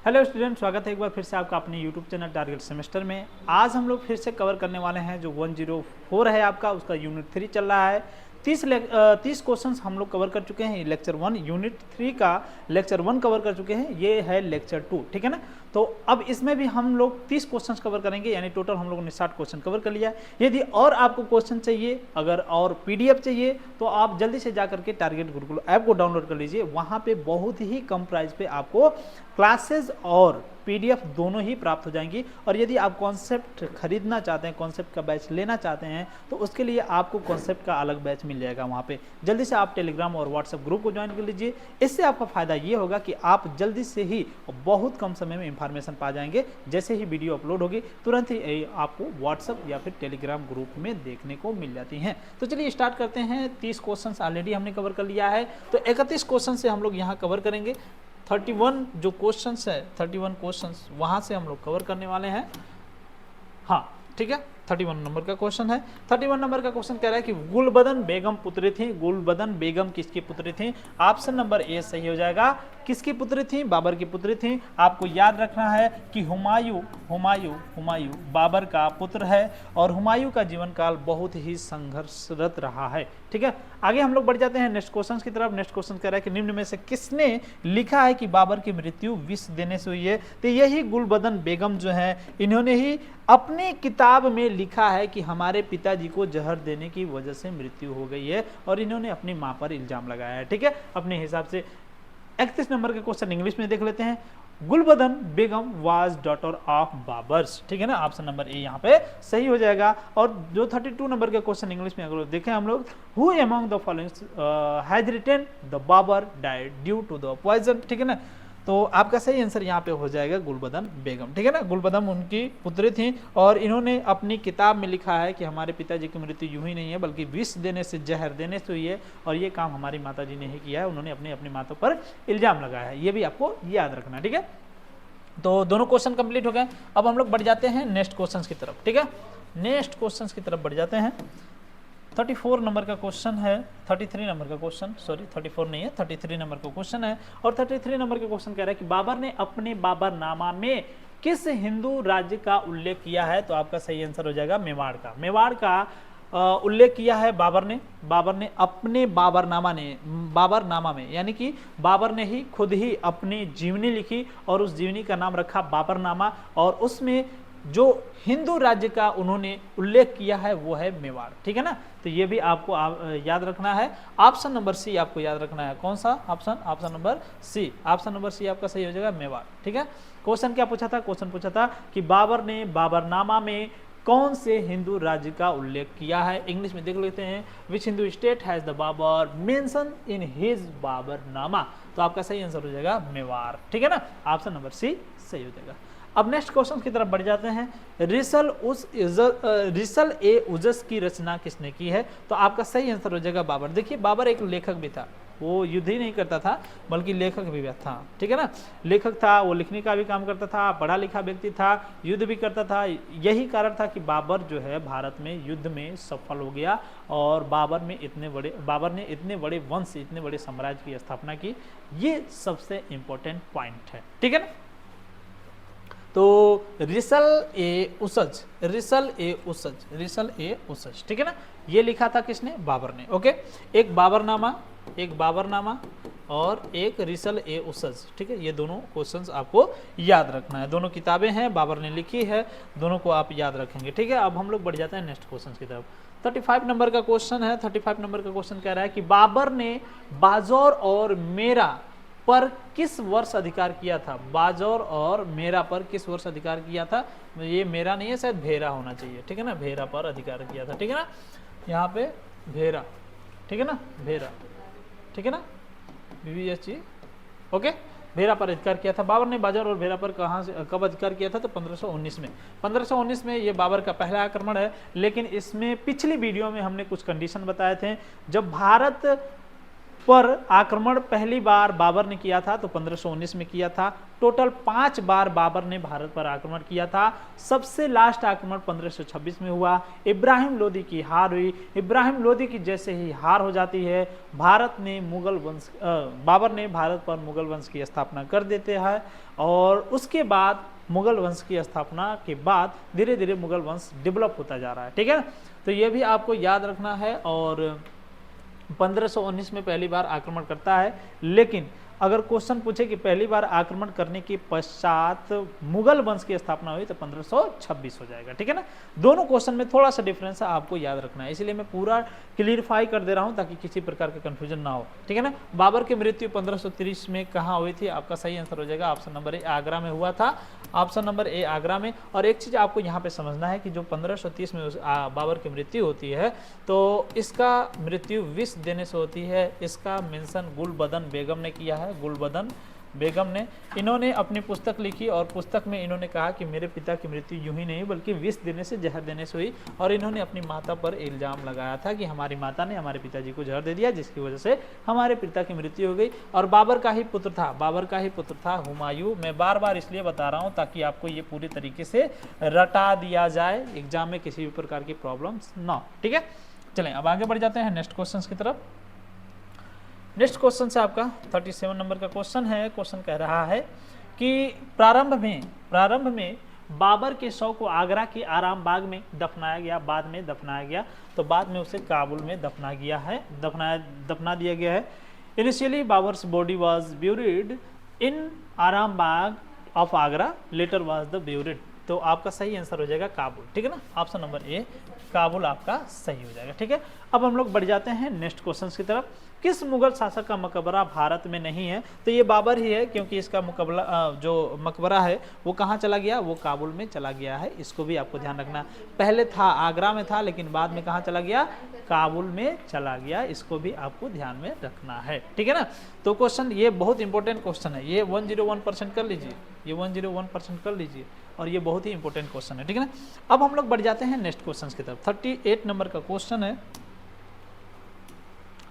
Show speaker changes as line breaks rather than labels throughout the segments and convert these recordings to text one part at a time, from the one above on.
Hello student, स्वागत है एक बार फिर से आपका अपने यूट्यूब चैनल टारगेट सेमेस्टर में। आज हम लोग फिर से कवर करने वाले हैं जो 104 है आपका, उसका यूनिट 3 चल रहा है। 30 क्वेश्चंस हम लोग कवर कर चुके हैं। लेक्चर 1 यूनिट 3 का लेक्चर 1 कवर कर चुके हैं, ये है लेक्चर 2, ठीक है ना। तो अब इसमें भी हम लोग 30 क्वेश्चंस कवर करेंगे, यानी टोटल हम लोगों ने 60 क्वेश्चन कवर कर लिया है। यदि और आपको क्वेश्चन चाहिए, अगर और पीडीएफ चाहिए, तो आप जल्दी से जाकर के टारगेट गुरुकुल ऐप को डाउनलोड कर लीजिए। वहाँ पे बहुत ही कम प्राइस पे आपको क्लासेस और पीडीएफ दोनों ही प्राप्त हो जाएंगी। और यदि आप कॉन्सेप्ट खरीदना चाहते हैं, कॉन्सेप्ट का बैच लेना चाहते हैं, तो उसके लिए आपको कॉन्सेप्ट का अलग बैच मिल जाएगा वहाँ पे। जल्दी से आप टेलीग्राम और व्हाट्सएप ग्रुप को ज्वाइन कर लीजिए। इससे आपका फायदा ये होगा कि आप जल्दी से ही बहुत कम समय में इंफॉर्मेशन पा जाएंगे। जैसे ही वीडियो अपलोड होगी तुरंत ही आपको व्हाट्सएप या फिर टेलीग्राम ग्रुप में देखने को मिल जाती हैं। तो चलिए स्टार्ट करते हैं। 30 क्वेश्चन ऑलरेडी हमने कवर कर लिया है, तो 31 क्वेश्चन से हम लोग यहाँ कवर करेंगे। 31 जो क्वेश्चंस है, 31 क्वेश्चंस वहां से हम लोग कवर करने वाले हैं। हाँ ठीक है, 31 नंबर का क्वेश्चन है। 31 नंबर का क्वेश्चन कह रहा है कि गुलबदन बेगम पुत्री थी। गुलबदन बेगम किसकी पुत्री थी? ऑप्शन नंबर ए सही हो जाएगा। किसकी पुत्री थी? बाबर की पुत्री थी। आपको याद रखना है कि हुमायूं बाबर का पुत्र है और हुमायूं का जीवन काल बहुत ही संघर्षरत रहा है। ठीक है, आगे हम लोग बढ़ जाते हैं नेक्स्ट क्वेश्चन की तरफ। नेक्स्ट क्वेश्चन कह रहा है कि निम्न में से किसने लिखा है कि बाबर की मृत्यु विष देने से हुई है? तो यही गुलबदन बेगम जो है, इन्होंने ही अपनी किताब में लिखा है कि हमारे पिताजी को जहर देने की वजह से मृत्यु हो गई है, और इन्होंने अपनी मां पर इल्जाम लगाया है। ठीक है, अपने हिसाब से। 31 नंबर का क्वेश्चन इंग्लिश में देख लेते हैं। गुलबदन बेगम वाज डॉटर ऑफ बाबर्स। ठीक है ना, ऑप्शन नंबर ए यहाँ पे सही हो जाएगा। और जो 32 नंबर का क्वेश्चन इंग्लिश में अगर देखें हम लोग, who among the following has written the Babur died due to the poison. ठीक है ना, तो आपका सही आंसर यहाँ पे हो जाएगा गुलबदन बेगम। ठीक है ना, गुलबदन उनकी पुत्री थी और इन्होंने अपनी किताब में लिखा है कि हमारे पिताजी की मृत्यु यूं ही नहीं है बल्कि विष देने से, जहर देने से हुई है, और ये काम हमारी माताजी ने ही किया है। उन्होंने अपनी माता पर इल्जाम लगाया है, ये भी आपको याद रखना। ठीक है, तो दोनों क्वेश्चन कंप्लीट हो गए। अब हम लोग बढ़ जाते हैं नेक्स्ट क्वेश्चन की तरफ। ठीक है, नेक्स्ट क्वेश्चन की तरफ बढ़ जाते हैं। 34 नंबर का क्वेश्चन है, 33 नंबर का क्वेश्चन, सॉरी 34 नहीं है, 33 नंबर का क्वेश्चन है। और 33 नंबर का क्वेश्चन कह रहा है कि बाबर ने अपने बाबरनामा में किस हिंदू राज्य का उल्लेख किया है? तो आपका सही आंसर हो जाएगा मेवाड़ का। मेवाड़ का उल्लेख किया है बाबर ने अपने बाबरनामा में, यानी कि बाबर ने ही खुद ही अपनी जीवनी लिखी और उस जीवनी का नाम रखा बाबरनामा, और उसमें जो हिंदू राज्य का उन्होंने उल्लेख किया है वो है मेवाड़। ठीक है ना, तो ये भी आपको याद रखना है। ऑप्शन नंबर सी आपको याद रखना है। कौन सा option? Option number C. Option number C आपका सही हो जाएगा, मेवाड़। ठीक है, क्वेश्चन क्या पूछा था? क्वेश्चन पूछा था कि बाबर ने बाबरनामा में कौन से हिंदू राज्य का उल्लेख किया है? इंग्लिश में देख लेते हैं। Which Hindu state has the Babur mention in his Baburnama? तो आपका सही आंसर हो जाएगा मेवाड़। ठीक है ना, ऑप्शन नंबर सी सही हो जाएगा। अब नेक्स्ट क्वेश्चन की तरफ बढ़ जाते हैं। रिसल ए उजस की रचना किसने की है? तो आपका सही आंसर हो जाएगा बाबर। देखिए, बाबर एक लेखक भी था, वो युद्ध ही नहीं करता था बल्कि लेखक भी था। ठीक है ना, लेखक था, वो लिखने का भी काम करता था, पढ़ा लिखा व्यक्ति था, युद्ध भी करता था। यही कारण था कि बाबर जो है भारत में युद्ध में सफल हो गया, और बाबर ने इतने बड़े वंश, इतने बड़े साम्राज्य की स्थापना की। ये सबसे इंपॉर्टेंट पॉइंट है। ठीक है ना, तो रिसल ए उसज, ठीक है ना, ये लिखा था किसने? बाबर ने। ओके, एक बाबरनामा और एक रिसल ए उसज। ठीक है, ये दोनों क्वेश्चंस आपको याद रखना है। दोनों किताबें हैं, बाबर ने लिखी है, दोनों को आप याद रखेंगे। ठीक है, अब हम लोग बढ़ जाते हैं नेक्स्ट क्वेश्चन की तरफ। 35 नंबर का क्वेश्चन है। 35 नंबर का क्वेश्चन कह रहा है कि बाबर ने बाजौर और मेरा पर किस वर्ष अधिकार किया था? बाजौर और मेरा पर किस वर्ष अधिकार किया था? ये मेरा नहीं है, शायद भेरा होना चाहिए। ठीक है ना, भेरा पर अधिकार किया था। ठीक है ना, यहाँ पे भेरा। ठीक है ना, भेरा। ठीक है ना, VVHE। ओके, भेरा पर अधिकार किया था बाबर ने। बाजौर और भेरा पर कब अधिकार किया था? तो 1519 में। 1519 में ये बाबर का पहला आक्रमण है। लेकिन इसमें पिछली वीडियो में हमने कुछ कंडीशन बताए थे। जब भारत पर आक्रमण पहली बार बाबर ने किया था तो 1519 में किया था। टोटल 5 बार बाबर ने भारत पर आक्रमण किया था। सबसे लास्ट आक्रमण 1526 में हुआ। इब्राहिम लोदी की हार हुई। इब्राहिम लोदी की जैसे ही हार हो जाती है, बाबर ने भारत पर मुगल वंश की स्थापना कर देते हैं और उसके बाद मुगल वंश की स्थापना के बाद धीरे धीरे मुगल वंश डेवलप होता जा रहा है। ठीक है, तो ये भी आपको याद रखना है। और 1519 में पहली बार आक्रमण करता है, लेकिन अगर क्वेश्चन पूछे कि पहली बार आक्रमण करने के पश्चात मुगल वंश की स्थापना हुई तो 1526 हो जाएगा। ठीक है ना, दोनों क्वेश्चन में थोड़ा सा डिफरेंस है, आपको याद रखना है, इसलिए मैं पूरा क्लियरिफाई कर दे रहा हूं ताकि किसी प्रकार का कंफ्यूजन ना हो। ठीक है ना, बाबर की मृत्यु 1530 में कहाँ हुई थी? आपका सही आंसर हो जाएगा ऑप्शन नंबर ए, आगरा में हुआ था। ऑप्शन नंबर ए, आगरा में। और एक चीज आपको यहाँ पे समझना है कि जो 1530 में बाबर की मृत्यु होती है तो इसका मृत्यु विष देने से होती है। इसका मेंशन गुलबदन बेगम ने किया है, गुलबदन बेगम ने। इन्होंने अपनी पुस्तक लिखी और पुस्तक में इन्होंने कहा कि मेरे पिता की मृत्यु यूं ही नहीं बल्कि विष देने से, जहर देने से हुई। और इन्होंने अपनी माता पर इल्जाम लगाया था कि हमारी माता ने हमारे पिताजी को जहर दे दिया जिसकी वजह से हमारे पिता की मृत्यु हो गई। और बाबर का ही पुत्र था, हुमायूं। मैं बार बार इसलिए बता रहा हूँ ताकि आपको ये पूरी तरीके से रटा दिया जाए, एग्जाम में किसी भी प्रकार की प्रॉब्लम ना हो। ठीक है, चलें अब आगे बढ़ जाते हैं नेक्स्ट क्वेश्चन की तरफ। नेक्स्ट क्वेश्चन से आपका 37 नंबर का क्वेश्चन है। क्वेश्चन कह रहा है कि प्रारंभ में बाबर के शव को आगरा के आराम बाग में दफनाया गया, बाद में दफनाया गया, तो बाद में उसे काबुल में दफना दिया गया है। Initially Babur's body was buried in Aram Bagh of Agra, later was the buried. तो आपका सही आंसर हो जाएगा काबुल। ठीक है ना, ऑप्शन नंबर ए, काबुल आपका सही हो जाएगा। ठीक है, अब हम लोग बढ़ जाते हैं नेक्स्ट क्वेश्चन की तरफ। किस मुगल शासक का मकबरा भारत में नहीं है? तो ये बाबर ही है, क्योंकि इसका जो मकबरा है वो कहाँ चला गया? वो काबुल में चला गया है। इसको भी आपको ध्यान रखना। पहले था आगरा में था, लेकिन बाद में कहाँ चला गया? काबुल में चला गया। इसको भी आपको ध्यान में रखना है। ठीक है ना, तो क्वेश्चन ये बहुत इंपॉर्टेंट क्वेश्चन है, ये 101% कर लीजिए, ये 101% कर लीजिए, और ये बहुत ही इंपॉर्टेंट क्वेश्चन है। ठीक है ना, अब हम लोग बढ़ जाते हैं नेक्स्ट क्वेश्चन की तरफ। 38 नंबर का क्वेश्चन है।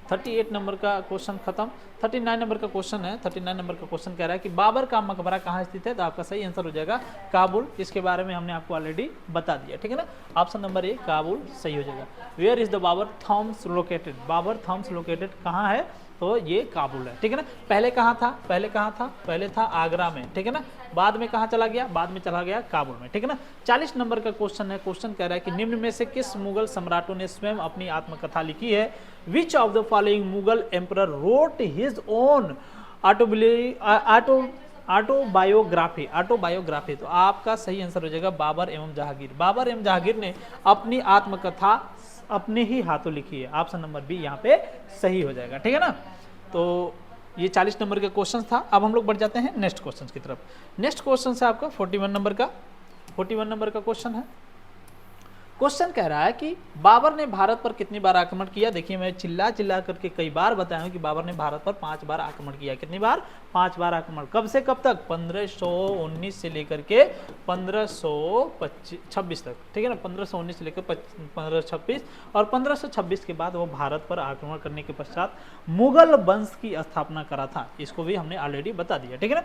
38 नंबर का क्वेश्चन खत्म। 39 नंबर का क्वेश्चन है। 39 नंबर का क्वेश्चन कह रहा है कि बाबर का मकबरा कहाँ स्थित है? तो आपका सही आंसर हो जाएगा काबुल। इसके बारे में हमने आपको ऑलरेडी बता दिया। ठीक है ना, ऑप्शन नंबर ए, काबुल सही हो जाएगा। Where is the Babur tombs located? Babur tombs located कहाँ है? तो ये काबुल है। ठीक है ना, पहले कहाँ था? पहले था आगरा में। ठीक है ना, बाद में कहाँ चला गया? बाद में चला गया काबुल में। ठीक है ना, 40 नंबर का क्वेश्चन है। क्वेश्चन कह रहा है कि निम्न में से किस मुगल सम्राटों ने स्वयं अपनी आत्मकथा लिखी है? Which of the following Mughal emperor road his own autobiography? तो आपका सही आंसर हो जाएगा बाबर एवं जहांगीर। बाबर एवं जहांगीर ने अपनी आत्मकथा अपने ही हाथों लिखी है। ऑप्शन नंबर बी यहाँ पे सही हो जाएगा। ठीक है ना, तो ये 40 नंबर का क्वेश्चन था। अब हम लोग बढ़ जाते हैं नेक्स्ट क्वेश्चन की तरफ। नेक्स्ट क्वेश्चन से आपका 41 नंबर का क्वेश्चन है। क्वेश्चन कह रहा है कि बाबर ने भारत पर कितनी बार आक्रमण किया? देखिए, मैं चिल्ला करके कई बार बताया हूं कि बाबर ने भारत पर 5 बार आक्रमण किया। कितनी बार? 5 बार आक्रमण। कब से कब तक? 1519 से लेकर के 1526 तक। ठीक है ना, 1519 से लेकर 1526, और 1526 के बाद वो भारत पर आक्रमण करने के पश्चात मुगल वंश की स्थापना करा था। इसको भी हमने ऑलरेडी बता दिया। ठीक है ना,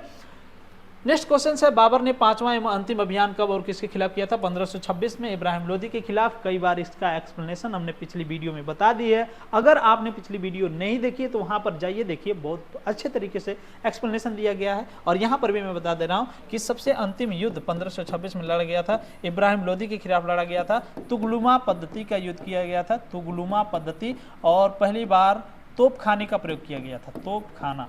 नेक्स्ट क्वेश्चन है, बाबर ने 5वां एवं अंतिम अभियान कब और किसके खिलाफ किया था? 1526 में इब्राहिम लोदी के खिलाफ। कई बार इसका एक्सप्लेनेशन हमने पिछली वीडियो में बता दी है। अगर आपने पिछली वीडियो नहीं देखी है तो वहां पर जाइए, देखिए, बहुत अच्छे तरीके से एक्सप्लेनेशन दिया गया है। और यहाँ पर भी मैं बता दे रहा हूँ कि सबसे अंतिम युद्ध 1526 में लड़ा गया था, इब्राहिम लोदी के खिलाफ लड़ा गया था। तुगलुमा पद्धति का युद्ध किया गया था, तुगलुमा पद्धति। और पहली बार तोपखाने का प्रयोग किया गया था, तोपखाना,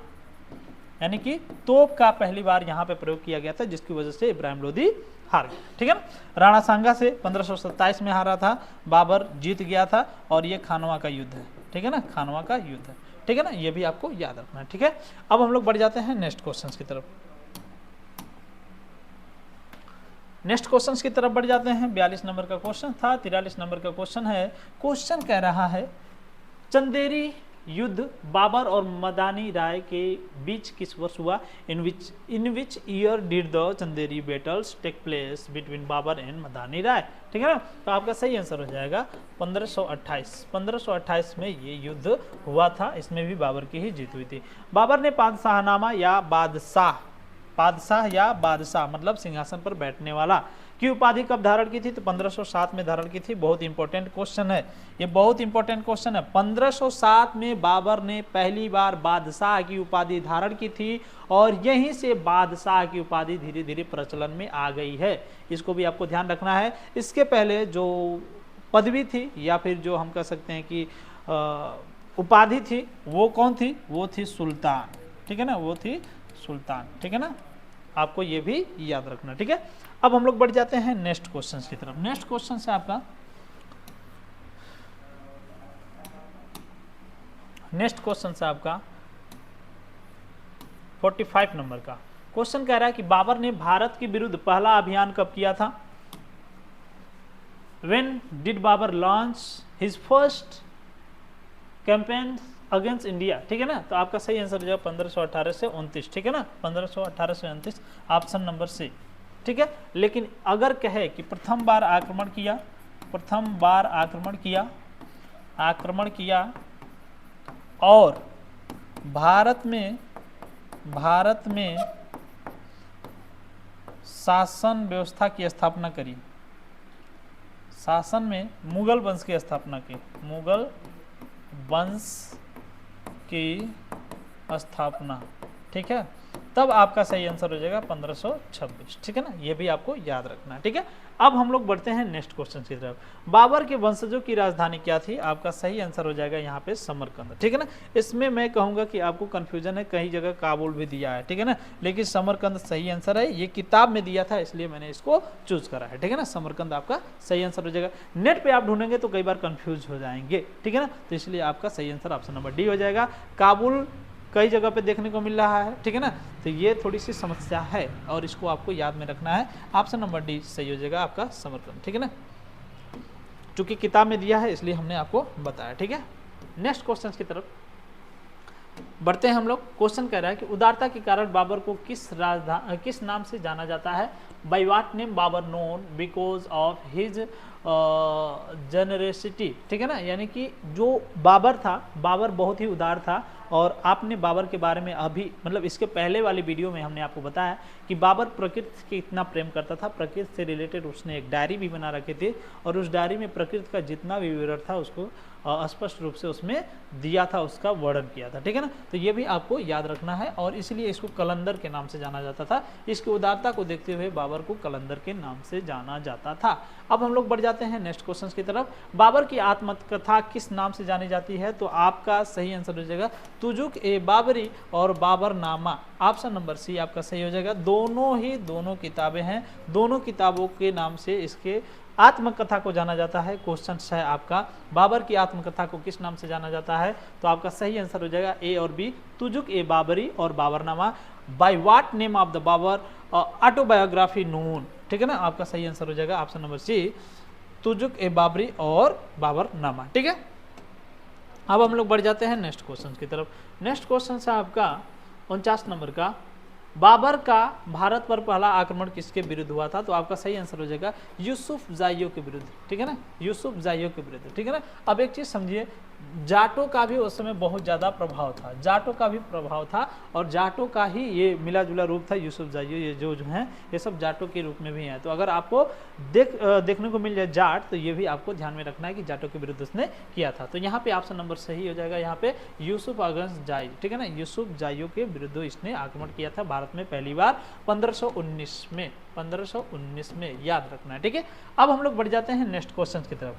यानी कि तोप का पहली बार यहाँ पे प्रयोग किया गया था, जिसकी वजह से इब्राहिम लोदी हार गया। ठीक है ना, राणा सांगा से 1527 में हारा था, बाबर जीत गया था, और ये खानवा का युद्ध है। ठीक है ना, खानवा का युद्ध है। ठीक है ना, ये भी आपको याद रखना है। ठीक है, अब हम लोग बढ़ जाते हैं नेक्स्ट क्वेश्चन की तरफ। नेक्स्ट क्वेश्चन की तरफ बढ़ जाते हैं। 42 नंबर का क्वेश्चन था। 43 नंबर का क्वेश्चन है। क्वेश्चन कह रहा है, चंदेरी युद्ध बाबर और मदानी राय के बीच किस वर्ष हुआ? In which year did the Chanderi battles take place between Babur and Medini Rai? ठीक है ना, तो आपका सही आंसर हो जाएगा 1528। 1528 में ये युद्ध हुआ था, इसमें भी बाबर की ही जीत हुई थी। बाबर ने बादशाहनामा या बादशाह या बादशाह मतलब सिंहासन पर बैठने वाला की उपाधि कब धारण की थी? तो 1507 में धारण की थी। बहुत इंपॉर्टेंट क्वेश्चन है ये, बहुत इंपॉर्टेंट क्वेश्चन है। 1507 में बाबर ने पहली बार बादशाह की उपाधि धारण की थी और यहीं से बादशाह की उपाधि धीरे धीरे प्रचलन में आ गई है, इसको भी आपको ध्यान रखना है। इसके पहले जो पदवी थी या फिर जो हम कह सकते हैं कि उपाधि थी वो कौन थी? वो थी सुल्तान, ठीक है ना, वो थी सुल्तान, ठीक है ना, आपको ये भी याद रखना, ठीक है। अब हम लोग बढ़ जाते हैं नेक्स्ट क्वेश्चन की तरफ। नेक्स्ट क्वेश्चन से आपका नेक्स्ट क्वेश्चन से आपका 45 नंबर का क्वेश्चन कह रहा है कि बाबर ने भारत के विरुद्ध पहला अभियान कब किया था? When did Babur launch his first campaign against India? ठीक है ना, तो आपका सही आंसर हो जाएगा 1518 से 29, ठीक है ना, 1518 से 29 ऑप्शन नंबर सी, ठीक है। लेकिन अगर कहे कि प्रथम बार आक्रमण किया और भारत में शासन व्यवस्था की स्थापना करी, शासन में मुगल वंश की स्थापना की, मुगल वंश की स्थापना, ठीक है, तब आपका सही आंसर हो जाएगा 1526, ठीक है ना, ये भी आपको याद रखना है, ठीक है। अब हम लोग बढ़ते हैं नेक्स्ट क्वेश्चन की तरफ। बाबर के वंशजों की राजधानी क्या थी? आपका सही आंसर हो जाएगा यहाँ पे समरकंद, ठीक है ना। इसमें मैं कहूँगा कि आपको कंफ्यूजन है, कई जगह काबुल भी दिया है, ठीक है ना, लेकिन समरकंद सही आंसर है। ये किताब में दिया था इसलिए मैंने इसको चूज करा है, ठीक है ना, समरकंद आपका सही आंसर हो जाएगा। नेट पे आप ढूंढेंगे तो कई बार कंफ्यूज हो जाएंगे, ठीक है ना, तो इसलिए आपका सही आंसर ऑप्शन नंबर डी हो जाएगा। काबुल कई जगह पे देखने को मिल रहा है, ठीक है ना, तो ये थोड़ी सी समस्या है और इसको आपको याद में रखना है। ऑप्शन नंबर डी सही हो जाएगा आपका समरकंद, ठीक है ना, चूंकि किताब में दिया है इसलिए हमने आपको बताया, ठीक है। नेक्स्ट क्वेश्चन की तरफ बढ़ते हैं हम लोग। क्वेश्चन कह रहा है कि उदारता के कारण बाबर को किस नाम से जाना जाता है? By what name Babur known because of his generosity, ठीक है ना, यानी कि जो बाबर था, बाबर बहुत ही उदार था और आपने बाबर के बारे में अभी मतलब इसके पहले वाली वीडियो में हमने आपको बताया कि बाबर प्रकृति के इतना प्रेम करता था, प्रकृति से रिलेटेड उसने एक डायरी भी बना रखी थी और उस डायरी में प्रकृति का जितना भी विवरण था उसको स्पष्ट रूप से उसमें दिया था, उसका वर्णन किया था, ठीक है ना, तो ये भी आपको याद रखना है और इसलिए इसको कलंदर के नाम से जाना जाता था। इसकी उदारता को देखते हुए बाबर को कलंदर के नाम से जाना जाता था। अब हम लोग बढ़ जाते हैं नेक्स्ट क्वेश्चन की तरफ। बाबर की आत्मकथा किस नाम से जानी जाती है? तो आपका सही आंसर हो जाएगा तुजुक ए बाबरी और बाबरनामा, ऑप्शन नंबर सी आपका सही हो जाएगा। दोनों किताबें हैं, दोनों किताबों के नाम से इसके आत्मकथा को जाना जाता है। क्वेश्चन है आपका बाबर की आत्मकथा को किस नाम से जाना जाता है? तो आपका सही आंसर हो जाएगा ए और बी, तुजुक ए बाबरी और Baburnama. By what name of the Babur autobiography known, ठीक है ना, आपका सही आंसर हो जाएगा option number C, Tuzuk e Baburi और बाबरनामा, ठीक है। अब हम लोग बढ़ जाते हैं नेक्स्ट क्वेश्चन की तरफ। नेक्स्ट क्वेश्चन है आपका 49 नंबर का, बाबर का भारत पर पहला आक्रमण किसके विरुद्ध हुआ था? तो आपका सही आंसर हो जाएगा यूसुफ जाइयो के विरुद्ध, ठीक है ना, यूसुफ जाइयो के विरुद्ध, ठीक है ना। अब एक चीज समझिए, जाटों का भी उस समय बहुत ज़्यादा प्रभाव था, जाटों का भी प्रभाव था और जाटों का ही ये मिला जुला रूप था यूसुफ जाइयो। ये जो हैं ये सब जाटों के रूप में भी हैं, तो अगर आपको देखने को मिल जाए जाट तो ये भी आपको ध्यान में रखना है कि जाटों के विरुद्ध उसने किया था। तो यहाँ पे ऑप्शन नंबर सही हो जाएगा, यहाँ पे यूसुफ अगेंस्ट जाइयो, ठीक है ना, यूसुफ जाइयो के विरुद्ध इसने आक्रमण किया था भारत में पहली बार 1519 में, याद रखना है, ठीक है। अब हम लोग बढ़ जाते हैं नेक्स्ट क्वेश्चन की तरफ।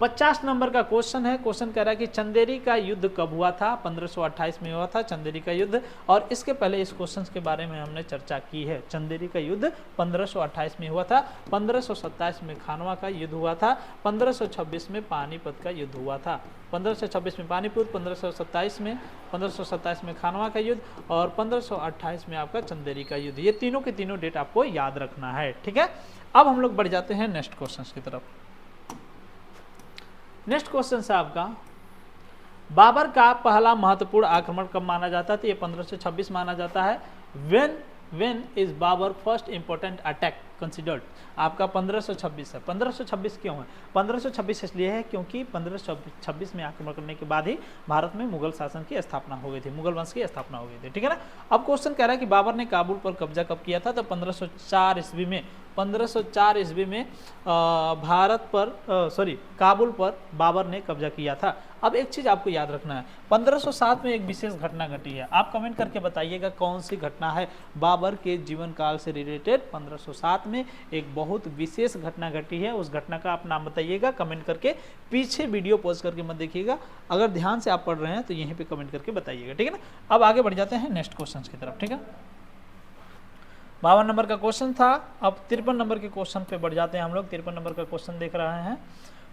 50 नंबर का क्वेश्चन है। क्वेश्चन कह रहा है कि चंदेरी का युद्ध कब हुआ था? 1528 में हुआ था चंदेरी का युद्ध, और इसके पहले इस क्वेश्चन के बारे में हमने चर्चा की है। चंदेरी का युद्ध 1528 में हुआ था, 1527 में खानवा का युद्ध हुआ था, 1526 में पानीपत का युद्ध हुआ था। 1526 में पानीपत, 1527 में खानवा का युद्ध और 1528 में आपका चंदेरी का युद्ध। ये तीनों के तीनों डेट आपको याद रखना है, ठीक है। अब हम लोग बढ़ जाते हैं नेक्स्ट क्वेश्चन की तरफ। नेक्स्ट क्वेश्चन है आपका बाबर का पहला महत्वपूर्ण आक्रमण कब माना जाता है? तो ये 1526 माना जाता है। When is Babur first important attack considered? आपका 1526 है। 1526 क्यों है? 1526 इसलिए है क्योंकि 1526 में आक्रमण करने के बाद ही भारत में मुगल शासन की स्थापना हो गई थी, मुगल वंश की स्थापना हो गई थी, ठीक है ना। अब क्वेश्चन कह रहा है कि बाबर ने काबुल पर कब्जा कब किया था? तो 1504 ईस्वी में, 1504 ईस्वी में काबुल पर बाबर ने कब्जा किया था। अब एक चीज आपको याद रखना है, 1507 में एक विशेष घटना घटी है। आप कमेंट करके बताइएगा कौन सी घटना है बाबर के जीवन काल से रिलेटेड। 1507 में एक बहुत विशेष घटना घटी है, उस घटना का आप नाम बताइएगा कमेंट करके। पीछे वीडियो पॉज करके मत देखिएगा, अगर ध्यान से आप पढ़ रहे हैं तो यहीं पे कमेंट करके बताइएगा, ठीक है ना। अब आगे बढ़ जाते हैं नेक्स्ट क्वेश्चन की तरफ, ठीक है। 52 नंबर का क्वेश्चन था, अब 53 नंबर के क्वेश्चन पे बढ़ जाते हैं हम लोग। 53 नंबर का क्वेश्चन देख रहे हैं।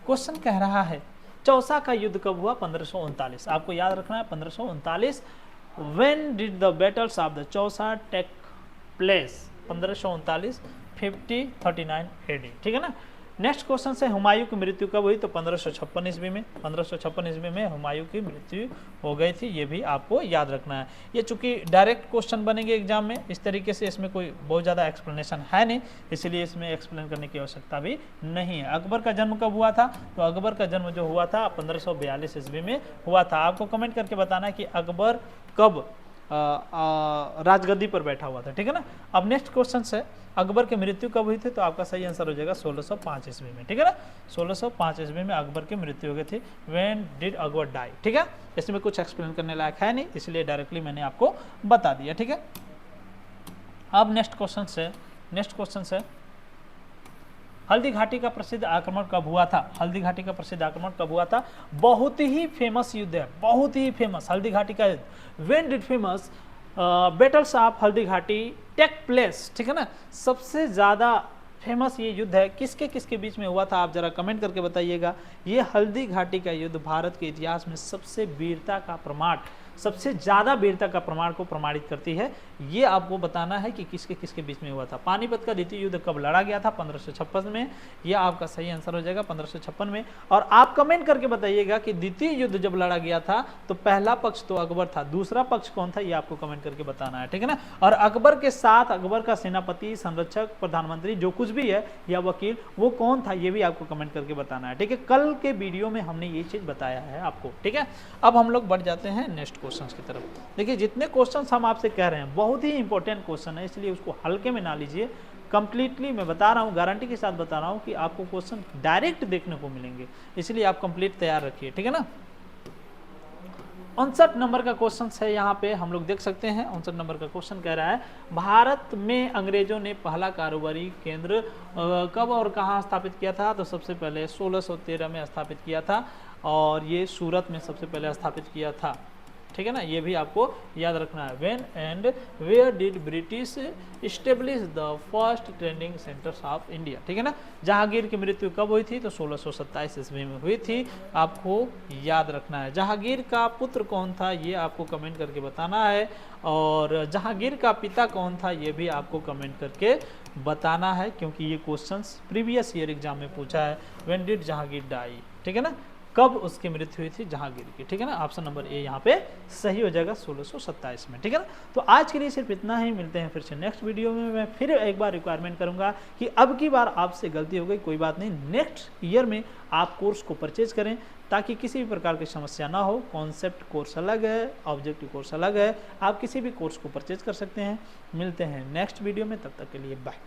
क्वेश्चन कह रहा है चौसा का युद्ध कब हुआ? 1539। आपको याद रखना है 1539। When did the battles of the Chausa take place? 1539 5039 AD, ठीक है ना। नेक्स्ट क्वेश्चन से हुमायूं की मृत्यु कब हुई? तो 1556 ईस्वी में। 1556 ईस्वी में हुमायूं की मृत्यु हो गई थी, ये भी आपको याद रखना है। ये चूंकि डायरेक्ट क्वेश्चन बनेंगे एग्जाम में, इस तरीके से इसमें कोई बहुत ज़्यादा एक्सप्लेनेशन है नहीं, इसलिए इसमें एक्सप्लेन करने की आवश्यकता भी नहीं है। अकबर का जन्म कब हुआ था? तो अकबर का जन्म जो हुआ था 1542 ईस्वी में हुआ था। आपको कमेंट करके बताना है कि अकबर कब राजगद्दी पर बैठा हुआ था, ठीक है ना। अब नेक्स्ट क्वेश्चन से अकबर की मृत्यु कब हुई थी? तो आपका सही आंसर हो जाएगा 1605 ईस्वी में, ठीक है ना। 1605 ईस्वी में अकबर की मृत्यु हो गई थी। When did Akbar die? ठीक है, इसमें कुछ एक्सप्लेन करने लायक है नहीं, इसलिए डायरेक्टली मैंने आपको बता दिया, ठीक है। अब नेक्स्ट क्वेश्चन से हल्दी घाटी का प्रसिद्ध आक्रमण कब हुआ था? हल्दी घाटी का प्रसिद्ध आक्रमण कब हुआ था? बहुत ही फेमस युद्ध है, बहुत ही फेमस हल्दी घाटी का युद्ध। When did famous battles of Haldi Ghati take place? ठीक है ना, सबसे ज्यादा फेमस ये युद्ध है, किसके किसके बीच में हुआ था? आप जरा कमेंट करके बताइएगा। ये हल्दी घाटी का युद्ध भारत के इतिहास में सबसे वीरता का प्रमाण, सबसे ज्यादा वीरता का प्रमाण को प्रमाणित करती है। ये आपको बताना है कि किसके किसके बीच में हुआ था। पानीपत का द्वितीय युद्ध कब लड़ा गया था? 1556 में। ये आपका सही आंसर हो जाएगा 1556 में। और आप कमेंट करके बताइएगा कि द्वितीय युद्ध जब लड़ा गया था तो पहला पक्ष तो अकबर था, दूसरा पक्ष कौन था? ये आपको कमेंट करके बताना है, ठीक है ना। और अकबर के साथ अकबर का सेनापति, संरक्षक, प्रधानमंत्री जो कुछ भी है या वकील, वो कौन था? ये भी आपको कमेंट करके बताना है, ठीक है। कल के वीडियो में हमने ये चीज बताया है आपको, ठीक है। अब हम लोग बढ़ जाते हैं नेक्स्ट क्वेश्चंस की तरफ। देखिए जितने क्वेश्चंस हम आपसे कह रहे हैं बहुत ही इंपॉर्टेंट क्वेश्चन है, इसलिए उसको हल्के में ना लीजिए। कंप्लीटली मैं बता रहा हूँ, गारंटी के साथ बता रहा हूँ कि आपको क्वेश्चन डायरेक्ट देखने को मिलेंगे, इसलिए आप कंप्लीट तैयार रखिए, ठीक है ना। 59 नंबर का क्वेश्चन है, यहाँ पे हम लोग देख सकते हैं। 59 नंबर का क्वेश्चन कह रहा है भारत में अंग्रेजों ने पहला कारोबारी केंद्र कब और कहाँ स्थापित किया था? तो सबसे पहले 1613 में स्थापित किया था, और ये सूरत में सबसे पहले स्थापित किया था, ठीक है ना। ये भी आपको याद रखना है। When and where did British establish the first training centres of India? ठीक है ना। जहांगीर की मृत्यु कब हुई थी? तो 1627 ईस्वी में हुई थी, आपको याद रखना है। जहांगीर का पुत्र कौन था? ये आपको कमेंट करके बताना है। और जहांगीर का पिता कौन था? ये भी आपको कमेंट करके बताना है, क्योंकि ये क्वेश्चंस प्रीवियस ईयर एग्जाम में पूछा है। When did Jahangir die? ठीक है ना, कब उसकी मृत्यु हुई थी जहांगीर की, ठीक है ना। ऑप्शन नंबर ए यहाँ पे सही हो जाएगा 1627 में, ठीक है ना। तो आज के लिए सिर्फ इतना ही, मिलते हैं फिर से नेक्स्ट वीडियो में। मैं फिर एक बार रिक्वायरमेंट करूंगा कि अब की बार आपसे गलती हो गई, कोई बात नहीं, नेक्स्ट ईयर में आप कोर्स को परचेज करें ताकि किसी भी प्रकार की समस्या ना हो। कॉन्सेप्ट कोर्स अलग है, ऑब्जेक्टिव कोर्स अलग है, आप किसी भी कोर्स को परचेज कर सकते हैं। मिलते हैं नेक्स्ट वीडियो में, तब तक के लिए बाय।